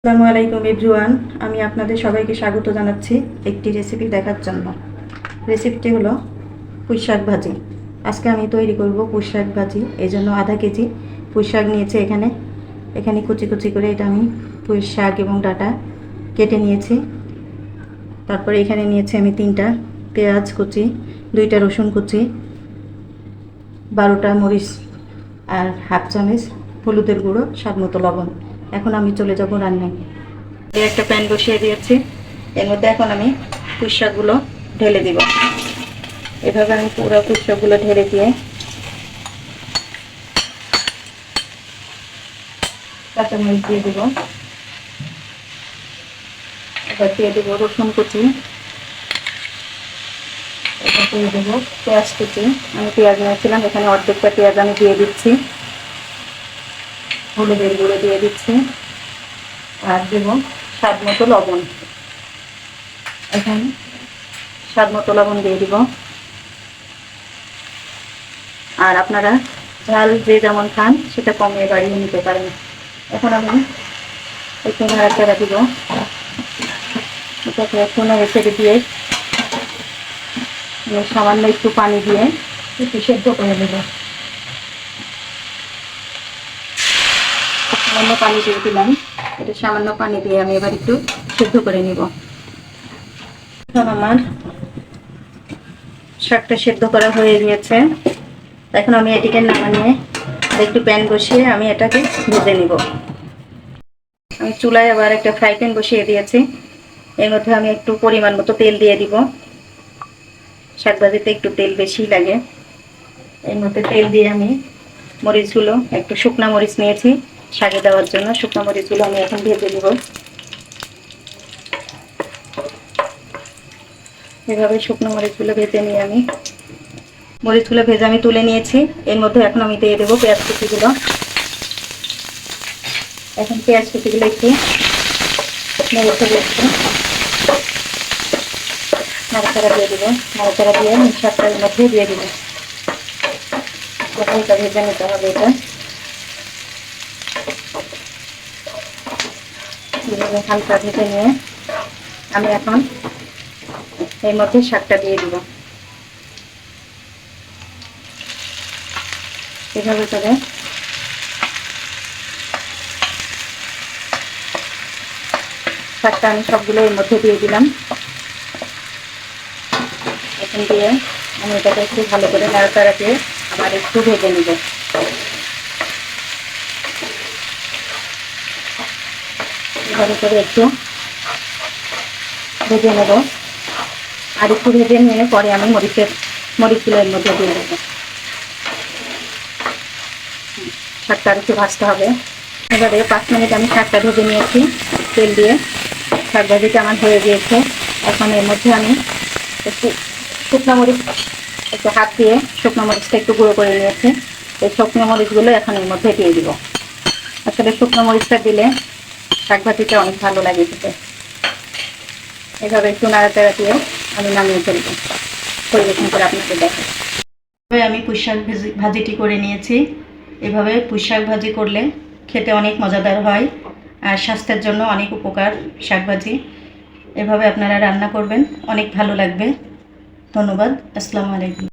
আসসালামু আলাইকুম এভরিওয়ান। আমি আপনাদের সবাইকে স্বাগত জানাচ্ছি একটি রেসিপি দেখার জন্য। রেসিপিটি হলো পুঁই শাক ভাজি। আজকে আমি তৈরি করব পুঁই শাক ভাজি। এই জন্য আধা কেজি পুঁই শাক নিয়েছি। এখানে কুচি কুচি করে এটা আমি পুঁই শাক এবং ডাঁটা কেটে নিয়েছি। তারপরে এখানে নিয়েছি আমি 3টা পেঁয়াজ কুচি, 2টা রসুন কুচি, 12টা মরিচ আর হাফ চামচ হলুদের গুঁড়ো, স্বাদ মতো লবণ। এখন আমি চলে যাব রান্নায়। একটা প্যান বসিয়ে দিয়েছি। এর মধ্যে এখন আমি পুঁই শাকগুলো ঢেলে দিব। এভাবে আমি পুরো পুঁই শাকগুলো ঢেলে দিয়ে কাঁচামরিচ দিয়ে দেব। এবার দিয়ে দেবো রসুন কুচি, এবার দিয়ে দেবো পেঁয়াজ কুচি। আমি পেঁয়াজ নিয়েছিলাম, এখানে অর্ধেকটা পেঁয়াজ আমি দিয়ে দিচ্ছি। হলুদের গুঁড়ো দিয়ে দিচ্ছি আর দেবো স্বাদ মতো লবণ। এখানে স্বাদ মতো লবণ দিয়ে দিব। আর আপনারা ঝাল যে যেমন খান সেটা কমিয়ে বাড়িয়ে নিতে পারেন। এখন আমি একটু নাড়াচাড়া দিব। এটাকে একটু নেড়ে ছেড়ে দিয়ে সামান্য একটু পানি দিয়ে একটু সেদ্ধ করে নেব। সামান্য পানি দিয়ে দিলাম। এটা সামান্য পানি দিয়ে আমি এবার একটু সেদ্ধ করে নিব। এখন আমার শাকটা সেদ্ধ করা হয়ে গিয়েছে। এখন আমি এটিকে নামিয়ে একটু প্যান বসিয়ে আমি এটাকে ভেজে নিব। আমি চুলায় আবার একটা ফ্রাই প্যান বসিয়ে দিয়েছি। এর মধ্যে আমি একটু পরিমাণ মতো তেল দিয়ে দিব। শাক ভাজিতে একটু তেল বেশি লাগে। এর মধ্যে তেল দিয়ে আমি মরিচগুলো, একটু শুকনো মরিচ নিয়েছি শাকে দেওয়ার জন্য, শুকনো মরিচগুলো আমি এখন ভেজে নিব। এভাবে শুকনো মরিচগুলো ভেজে নিয়ে আমি মরিচগুলো ভেজে আমি তুলে নিয়েছি। এর মধ্যে এখন আমি দিয়ে দেবো পেঁয়াজ কুচিগুলো। এখন পেঁয়াজ কুচিগুলো একটু নাড়াচাড়া দিয়ে দেবো। নাড়াচাড়া দিয়ে শাকটার মধ্যে দিয়ে দেবো। হালকা ভেজে নিতে হবে। এটা হালকা ভেজে নিয়ে আমি এখন এর মধ্যে শাকটা দিয়ে দিব। এভাবে করে শাকটা আমি সবগুলো এর মধ্যে দিয়ে দিলাম। এখন দিয়ে আমি এটাকে একটু ভালো করে নাড়াচাড়া দিয়ে আবার একটু ভেজে নিব। এভাবে করে একটু ভেজে নেব। আর একটু ভেজে নিয়ে পরে আমি মরিচগুলো এর মধ্যে দিয়ে দেবো। শাকটা আর একটু ভাজতে হবে। এবারে 5 মিনিট আমি শাকটা ভেজে নিয়েছি তেল দিয়ে। শাক ভাজিটা আমার হয়ে গিয়েছে। এখন এর মধ্যে আমি একটু শুকনো মরিচ, একটু হাত দিয়ে শুকনো মরিচটা একটু গুঁড়ো করে নিয়েছি। এই শুকনো মরিচগুলো এখন এর মধ্যে দিয়ে দিব। আসলে শুকনো মরিচটা দিলে শাক ভাজিটা অনেক ভালো লাগে খেতে। এভাবে একটু নাড়াচাড়া দিয়ে আমি নামিয়ে ফেলব। পরিবেশন করে আপনাকে দেখাই। আমি পুঁই শাক ভাজিটি করে নিয়েছি। এভাবে পুঁই শাক ভাজি করলে খেতে অনেক মজাদার হয় আর স্বাস্থ্যের জন্য অনেক উপকার শাক ভাজি। এভাবে আপনারা রান্না করবেন, অনেক ভালো লাগবে। ধন্যবাদ। আসসালামু আলাইকুম।